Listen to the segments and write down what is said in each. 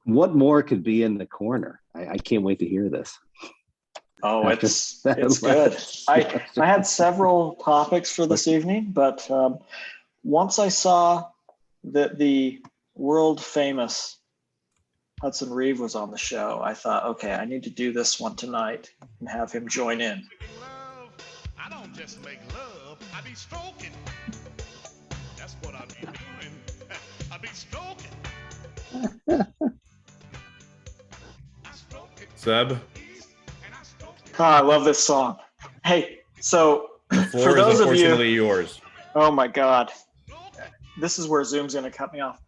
What more could be in the corner? I can't wait to hear this. Oh, it's good. I had several topics for this evening, but once I saw that the world famous Hudson Reeve was on the show, I thought, okay, I need to do this one tonight and have him join in. I don't just make love, I be stroking. That's what I be doing. I be stroking. Zebb, Oh, I love this song. Hey, so the for floor is those of you, unfortunately yours. oh my God, this is where Zoom's going to cut me off.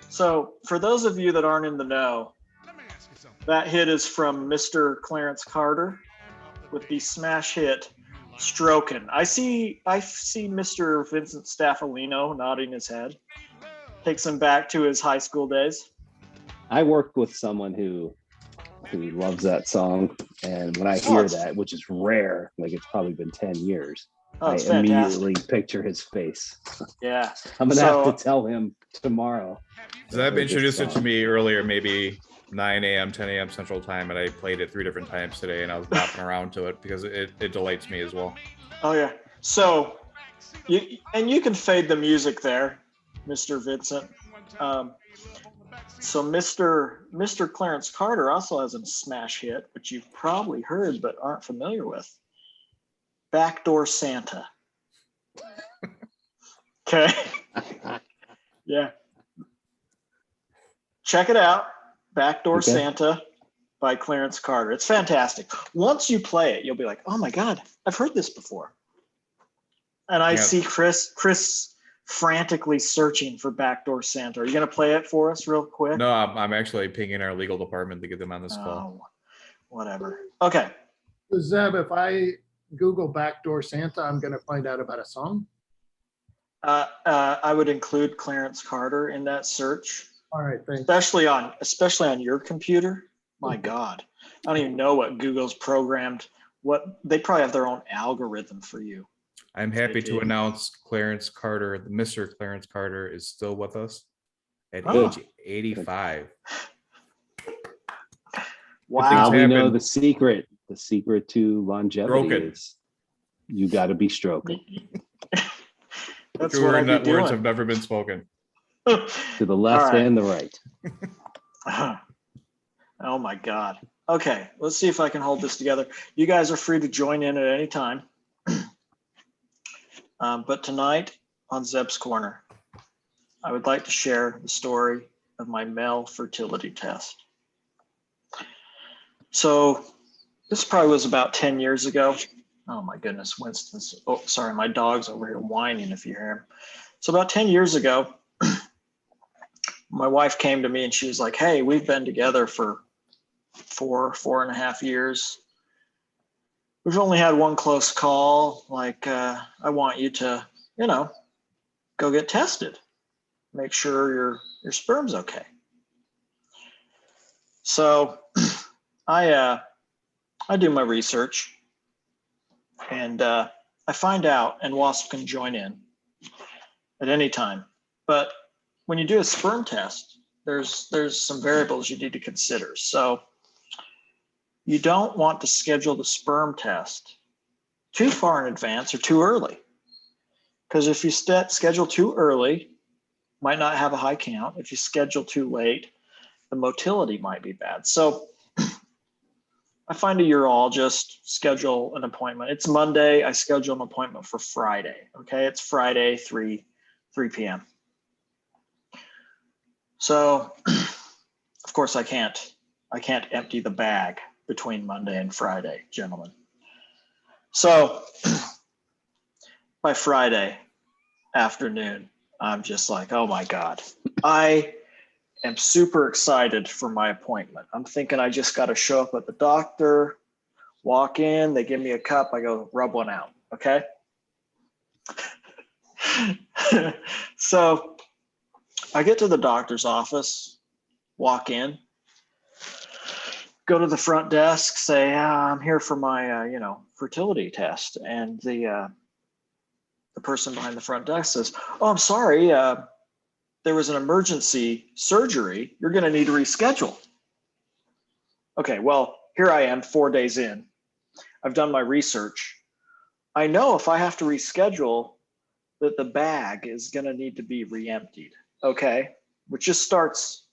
So for those of you that aren't in the know, that hit is from Mr. Clarence Carter with the smash hit "Strokin'." I see Mr. Vincent Staffolino nodding his head. Takes him back to his high school days. I work with someone who loves that song, and when I hear that, which is rare, like it's probably been 10 years, I immediately picture his face. Yeah. I'm gonna have to tell him tomorrow. Zebb introduced it to me earlier, maybe 9 a.m., 10 a.m. Central Time, and I played it 3 different times today, and I was bopping around to it because it delights me as well. Oh yeah. So you can fade the music there, Mr. Vincent. So Mr. Clarence Carter also has a smash hit, which you've probably heard but aren't familiar with. "Backdoor Santa." Okay. Yeah. Check it out. "Backdoor Santa" by Clarence Carter. It's fantastic. Once you play it, you'll be like, oh my God, I've heard this before. And I see Chris frantically searching for "Backdoor Santa." Are you going to play it for us real quick? No, I'm actually pinging our legal department to get them on this call. Whatever. Okay. So Zebb, if I Google "Backdoor Santa," I'm going to find out about a song? I would include Clarence Carter in that search. All right, thanks. Especially on your computer. My God. I don't even know what Google's programmed. They probably have their own algorithm for you. I'm happy to announce Mr. Clarence Carter is still with us at age 85. Wow. Now we know the secret. The secret to longevity is you got to be stroking. That's what I be doing. Words have never been spoken. To the left and the right. Oh my God. Okay, let's see if I can hold this together. You guys are free to join in at any time. But tonight on Zebb's Corner, I would like to share the story of my male fertility test. So this probably was about 10 years ago. Oh my goodness, Winston's, oh, sorry, my dog's over here whining if you hear him. So about 10 years ago, my wife came to me and she was like, hey, we've been together for 4.5 years. We've only had one close call. Like, I want you to, go get tested. Make sure your sperm's okay. So I do my research and I find out, and WASP can join in at any time. But when you do a sperm test, there's some variables you need to consider. So you don't want to schedule the sperm test too far in advance or too early. Because if you schedule too early, might not have a high count. If you schedule too late, the motility might be bad. So I find a urologist, schedule an appointment. It's Monday. I schedule an appointment for Friday. Okay, it's Friday, 3 p.m. So, of course, I can't empty the bag between Monday and Friday, gentlemen. So by Friday afternoon, I'm just like, oh my God, I am super excited for my appointment. I'm thinking I just got to show up at the doctor, walk in, they give me a cup, I go rub one out. Okay. So I get to the doctor's office, walk in, go to the front desk, say, I'm here for my, fertility test. And the person behind the front desk says, oh, I'm sorry. there was an emergency surgery, you're going to need to reschedule. Okay, well, here I am 4 days in. I've done my research. I know if I have to reschedule that the bag is going to need to be re-emptied, okay? Which just starts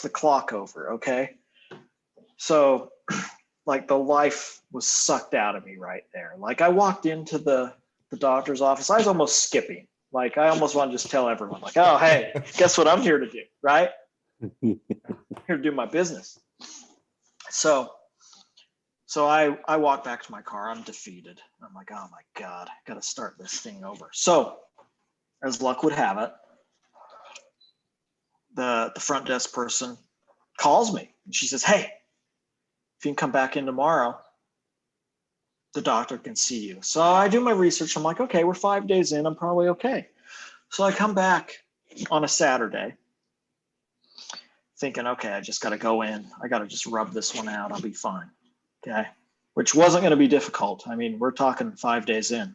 the clock over, okay? So like the life was sucked out of me right there. Like I walked into the doctor's office, I was almost skipping. Like I almost want to just tell everyone like, oh, hey, guess what I'm here to do, right? Here to do my business. So I walk back to my car. I'm defeated. I'm like, oh my God, I got to start this thing over. So as luck would have it, the front desk person calls me and she says, hey, if you can come back in tomorrow, the doctor can see you. So I do my research. I'm like, okay, we're 5 days in. I'm probably okay. So I come back on a Saturday thinking, okay, I just got to go in. I got to just rub this one out. I'll be fine. Okay. Which wasn't going to be difficult. I mean, we're talking 5 days in.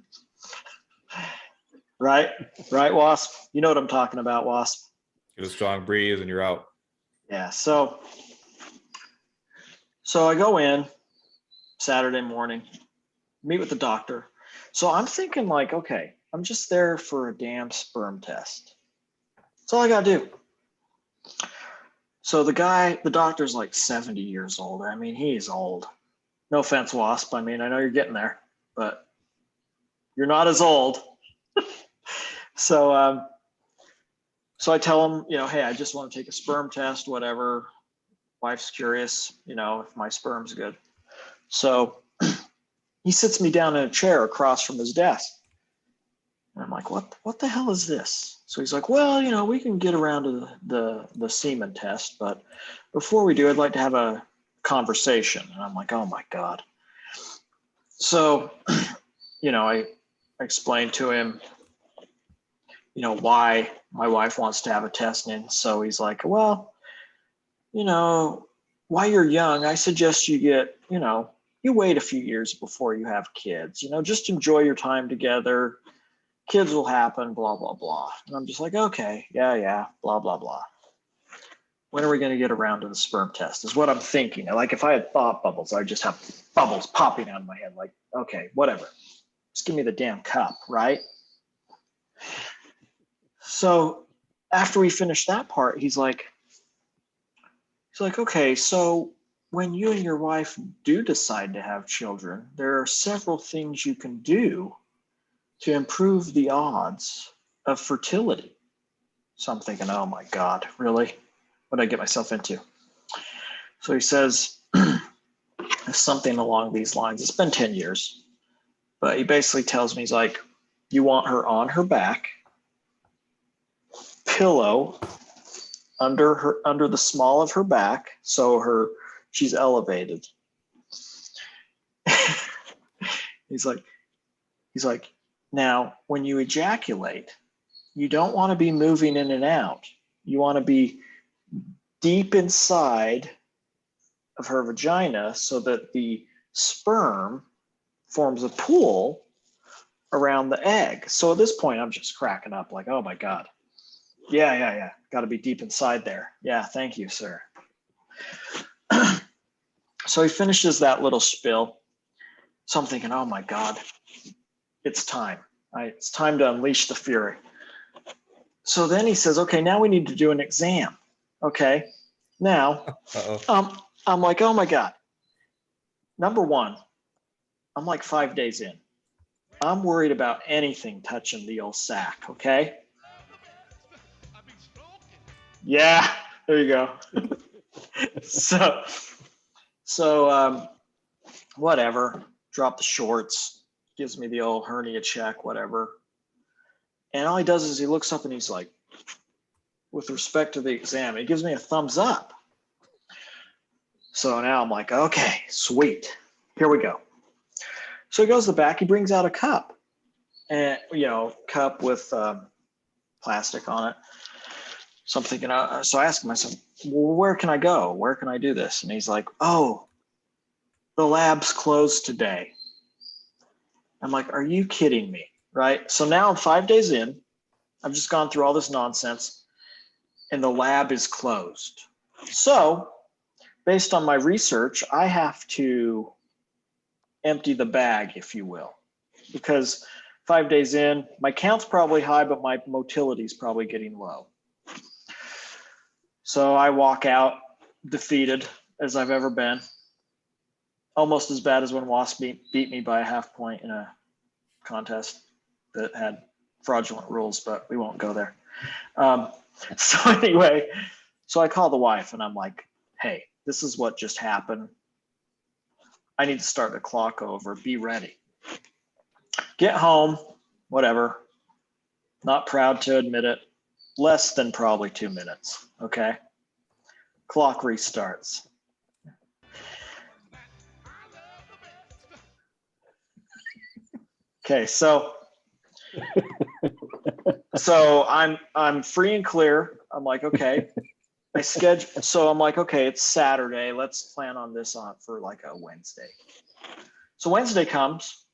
Right? Right, Wasp? You know what I'm talking about, Wasp. Get a strong breeze and you're out. Yeah. So I go in Saturday morning, meet with the doctor. So I'm thinking like, okay, I'm just there for a damn sperm test. That's all I got to do. So the doctor's like 70 years old. I mean, he's old. No offense, Wasp. I mean, I know you're getting there, but you're not as old. So I tell him, hey, I just want to take a sperm test, whatever. Wife's curious, if my sperm's good. So he sits me down in a chair across from his desk. And I'm like, what the hell is this? So he's like, well, we can get around to the semen test, but before we do, I'd like to have a conversation. And I'm like, oh my God. So, I explained to him, why my wife wants to have a test. And so he's like, well, while you're young, I suggest you get, you wait a few years before you have kids, just enjoy your time together. Kids will happen, blah, blah, blah. And I'm just like, okay, yeah, blah, blah, blah. When are we going to get around to the sperm test is what I'm thinking. Like if I had thought bubbles, I'd just have bubbles popping out of my head. Like, okay, whatever. Just give me the damn cup, right? So after we finish that part, he's like, okay, so when you and your wife do decide to have children, there are several things you can do to improve the odds of fertility. So I'm thinking, oh my God, really? What did I get myself into? So he says something along these lines. It's been 10 years, but he basically tells me, he's like, you want her on her back, pillow under the small of her back, so she's elevated. He's like, now when you ejaculate, you don't want to be moving in and out. You want to be deep inside of her vagina so that the sperm forms a pool around the egg. So at this point, I'm just cracking up like, oh my God. Yeah. Got to be deep inside there. Yeah, thank you, sir. So he finishes that little spiel. So I'm thinking, oh my God, it's time. It's time to unleash the fury. So then he says, okay, now we need to do an exam. Okay. Now, I'm like, oh my God. Number one, I'm like 5 days in. I'm worried about anything touching the old sack. Okay. Yeah, there you go. So whatever, drop the shorts, gives me the old hernia check, whatever. And all he does is he looks up and he's like, with respect to the exam, he gives me a thumbs up. So now I'm like, okay, sweet. Here we go. So he goes to the back, he brings out a cup, and cup with plastic on it. So I'm thinking, so I asked him, I said, well, where can I go? Where can I do this? And he's like, oh, the lab's closed today. I'm like, are you kidding me? Right? So now I'm 5 days in. I've just gone through all this nonsense. and the lab is closed. So based on my research, I have to empty the bag, if you will, because 5 days in, my count's probably high, but my motility is probably getting low. So I walk out defeated as I've ever been. Almost as bad as when Wasp beat me by a half point in a contest that had fraudulent rules, but we won't go there. So anyway, so I call the wife and I'm like, hey, this is what just happened. I need to start the clock over. Be ready. Get home, whatever. Not proud to admit it. Less than probably 2 minutes. Okay. Clock restarts. Okay, so I'm free and clear. I'm like, okay. I'm like, okay, it's Saturday. Let's plan on this on for like a Wednesday. So Wednesday comes.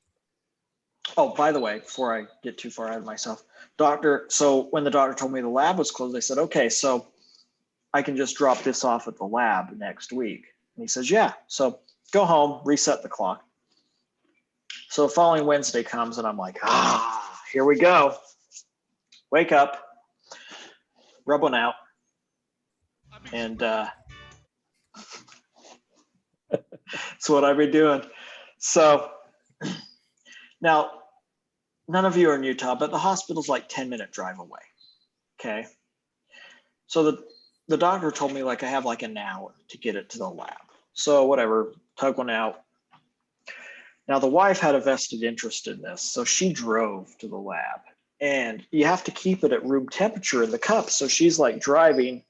Oh, by the way, before I get too far ahead of myself, so when the doctor told me the lab was closed, I said, okay, so I can just drop this off at the lab next week. And he says, yeah. So go home, reset the clock. So the following Wednesday comes and I'm like, here we go. Wake up, rub one out. And that's what I've been doing. So now, none of you are in Utah, but the hospital's like 10-minute drive away. Okay. So the doctor told me like I have like an hour to get it to the lab. So whatever, tug one out. Now the wife had a vested interest in this, so she drove to the lab. And you have to keep it at room temperature in the cup. So she's like driving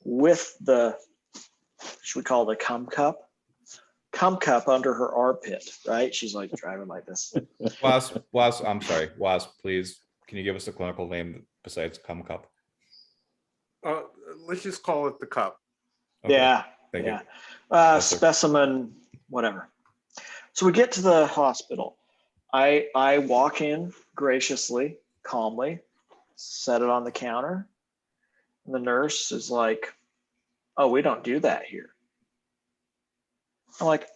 with the, should we call it a cum cup under her armpit, right? She's like driving like this. Wasp, I'm sorry. Wasp, please, can you give us a clinical name besides cum cup? Let's just call it the cup. Okay. Yeah. Thank yeah. you. Specimen, whatever. So we get to the hospital. I walk in graciously, calmly, set it on the counter. And the nurse is like, oh, we don't do that here. I'm like,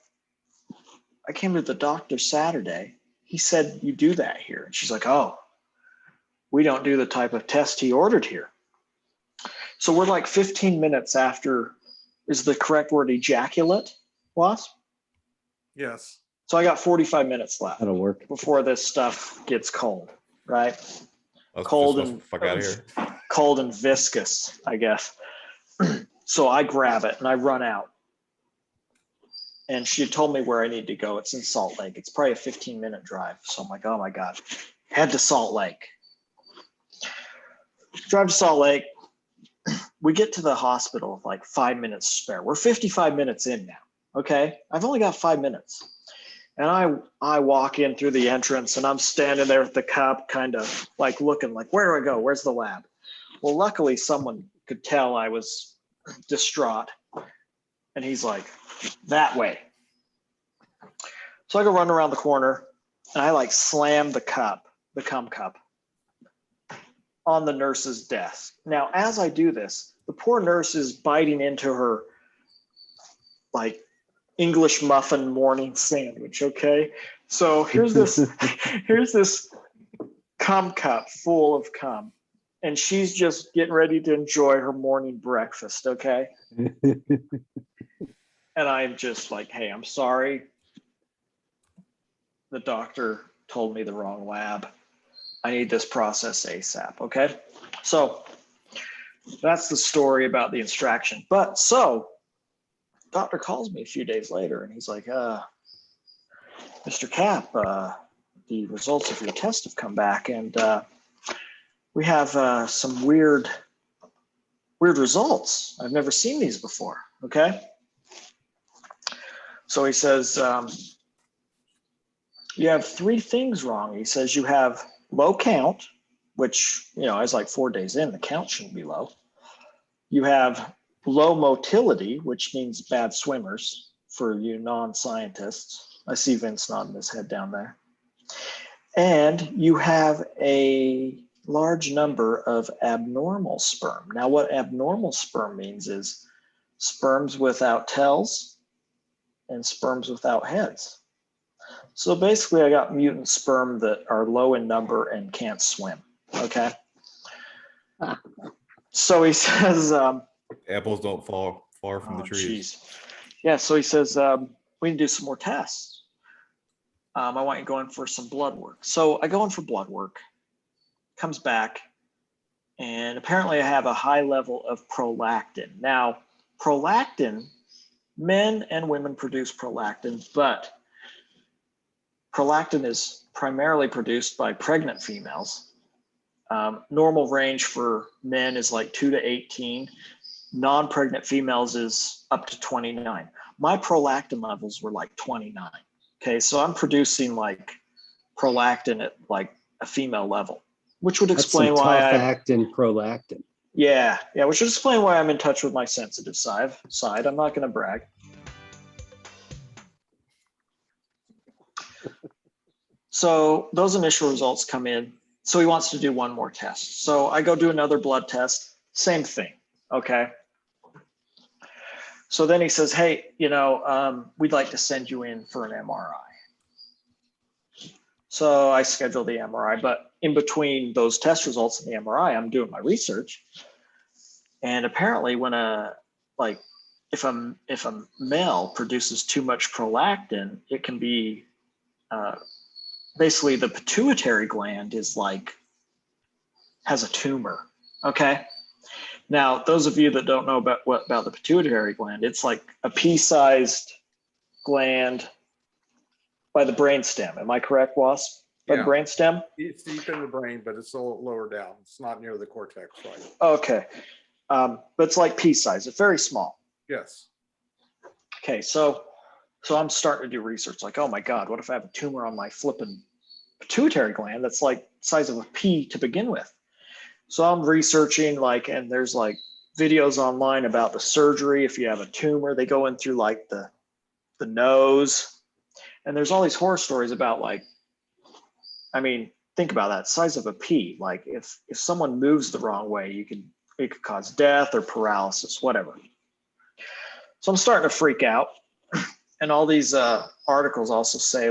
I came to the doctor Saturday. He said you do that here. And she's like, oh, we don't do the type of test he ordered here. So we're like 15 minutes after, is the correct word ejaculate, Wasp? Yes. So I got 45 minutes left. That'll work. Before this stuff gets cold, right? Let's Cold just and fuck out of here. Cold and viscous, I guess. So I grab it and I run out. And she told me where I need to go. It's in Salt Lake. It's probably a 15-minute drive. So I'm like, oh my God. Head to Salt Lake. Drive to Salt Lake. We get to the hospital like 5 minutes spare. We're 55 minutes in now. Okay. I've only got 5 minutes. And I walk in through the entrance and I'm standing there with the cup, kind of like looking like, where do I go? Where's the lab? Well, luckily someone could tell I was distraught. And he's like, that way. So I go run around the corner and I like slam the cum cup on the nurse's desk. Now, as I do this, the poor nurse is biting into her like English muffin morning sandwich. Okay. So here's this cum cup full of cum. And she's just getting ready to enjoy her morning breakfast. Okay. And I'm just like, hey, I'm sorry. The doctor told me the wrong lab. I need this process ASAP. Okay. So that's the story about the extraction. But so doctor calls me a few days later and he's like, Mr. Cap, the results of your test have come back and we have some weird results. I've never seen these before. Okay. So he says, you have 3 things wrong. He says you have low count, which, you know, I was like 4 days in, the count shouldn't be low. You have low motility, which means bad swimmers for you non-scientists. I see Vince nodding his head down there. And you have a large number of abnormal sperm. Now, what abnormal sperm means is sperms without tails and sperms without heads. So basically, I got mutant sperm that are low in number and can't swim. Okay. So he says, apples don't fall far from the trees. Geez. Yeah. So he says, we can do some more tests. I want you to go in for some blood work. So I go in for blood work, comes back, and apparently I have a high level of prolactin. Now, prolactin, men and women produce prolactin, but prolactin is primarily produced by pregnant females. Normal range for men is like 2 to 18. Non-pregnant females is up to 29. My prolactin levels were like 29. Okay, so I'm producing like prolactin at like a female level, which would explain why tough actin prolactin. Yeah, which would explain why I'm in touch with my sensitive side. I'm not going to brag. So those initial results come in. So he wants to do one more test. So I go do another blood test. Same thing. Okay. So then he says, hey, we'd like to send you in for an MRI. So I schedule the MRI, but in between those test results and the MRI, I'm doing my research. And apparently when if a male produces too much prolactin, it can be basically the pituitary gland has a tumor. Okay. Now, those of you that don't know about the pituitary gland, it's like a pea-sized gland by the brainstem. Am I correct, Wasp? By the brainstem? It's deep in the brain, but it's a little lower down. It's not near the cortex, right? Okay. But it's like pea-sized. It's very small. Yes. Okay, so I'm starting to do research. Like, oh my God, what if I have a tumor on my flipping pituitary gland that's like size of a pea to begin with? So I'm researching and there's videos online about the surgery. If you have a tumor, they go in through the nose, and there's all these horror stories about think about that size of a pea. If someone moves the wrong way, it could cause death or paralysis, whatever. So I'm starting to freak out. And all these articles also say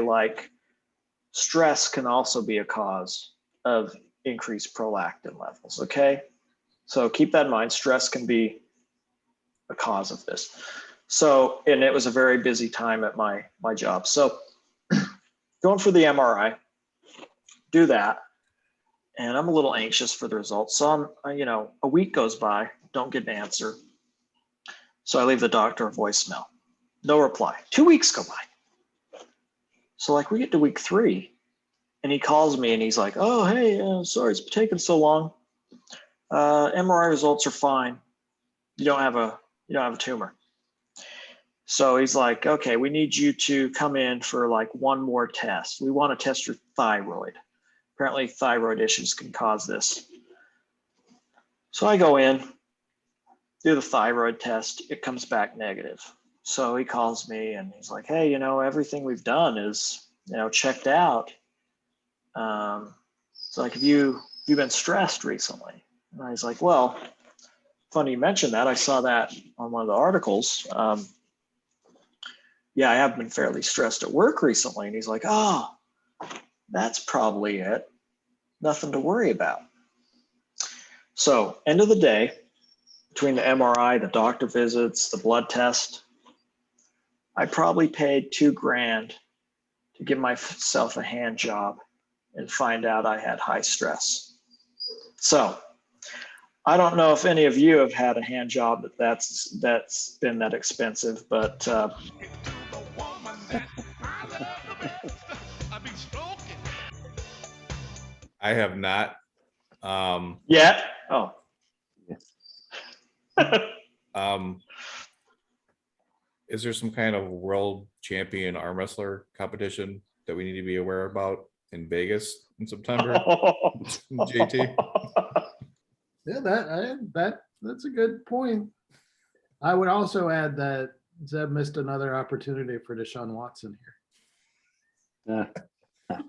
stress can also be a cause of increased prolactin levels. Okay. So keep that in mind. Stress can be a cause of this. So, and it was a very busy time at my job. So going for the MRI, do that. And I'm a little anxious for the results. So I'm, a week goes by, don't get an answer. So I leave the doctor a voicemail, no reply. 2 weeks go by. So we get to week 3 and he calls me and he's like, oh, hey, sorry, it's taking so long. MRI results are fine. You don't have a tumor. So he's like, okay, we need you to come in for one more test. We want to test your thyroid. Apparently thyroid issues can cause this. So I go in, do the thyroid test. It comes back negative. So he calls me and he's like, hey, everything we've done is, checked out. It's have you been stressed recently? And I was like, well, funny you mentioned that. I saw that on one of the articles. Yeah, I have been fairly stressed at work recently. And he's like, oh, that's probably it. Nothing to worry about. So end of the day, between the MRI, the doctor visits, the blood test, I probably paid $2,000 to give myself a hand job and find out I had high stress. So I don't know if any of you have had a hand job that's been that expensive, but I have not. yet. Oh. Is there some kind of world champion arm wrestler competition that we need to be aware about in Vegas in September? JT? Yeah, that's a good point. I would also add that Zebb missed another opportunity for Deshaun Watson here.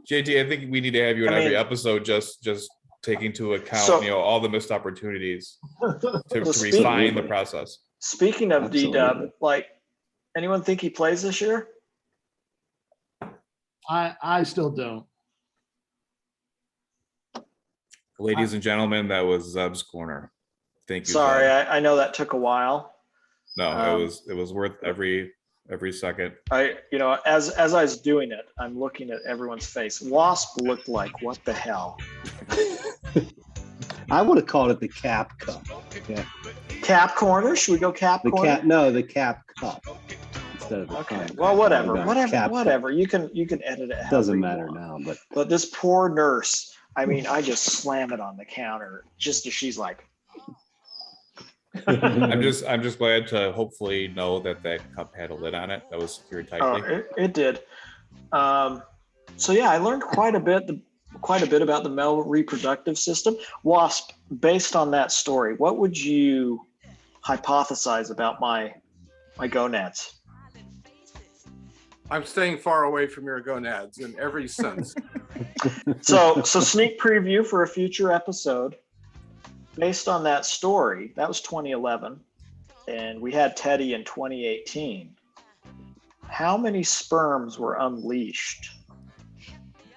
JT, I think we need to have you in every episode just taking into account, So- all the missed opportunities to speak- refine the process. Speaking of Absolutely. D-Dub, like, anyone think he plays this year? I still don't. Ladies and gentlemen, that was Zebb's corner. Thank you. Sorry, Zebb. I know that took a while. No, Um, it was worth every second. As I was doing it, I'm looking at everyone's face. Wasp looked like, what the hell? I would have called it the Cap Cup. Yeah. Cap corner? Should we go cap The corner? Cap, no, the Cap Cup instead of the Okay. Con Cup. Well, whatever, Cap whatever. Cup. You can edit it. however Doesn't you matter want. now, but But this poor nurse, I mean, I just slam it on the counter just as she's like, I'm just glad to hopefully know that cup had a lid on it that was secured oh, tightly. it did. So yeah, I learned quite a bit about the male reproductive system. Wasp, based on that story, what would you hypothesize about my gonads? I'm staying far away from your gonads in every sense. So sneak preview for a future episode. Based on that story, that was 2011, and we had Teddy in 2018. How many sperms were unleashed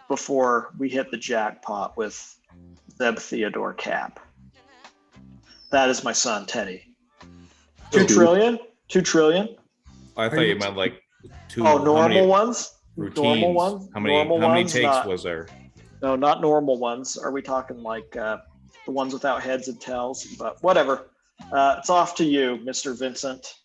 before we hit the jackpot with Zebb Theodore Cap? That is my son, Teddy. 2 trillion? 2 trillion? I thought you meant like two. Oh, how normal many ones? routines? Normal ones? How many Normal how many ones, takes not- was there? No, not normal ones. Are we talking like the ones without heads and tails? But whatever. It's off to you, Mr. Vincent.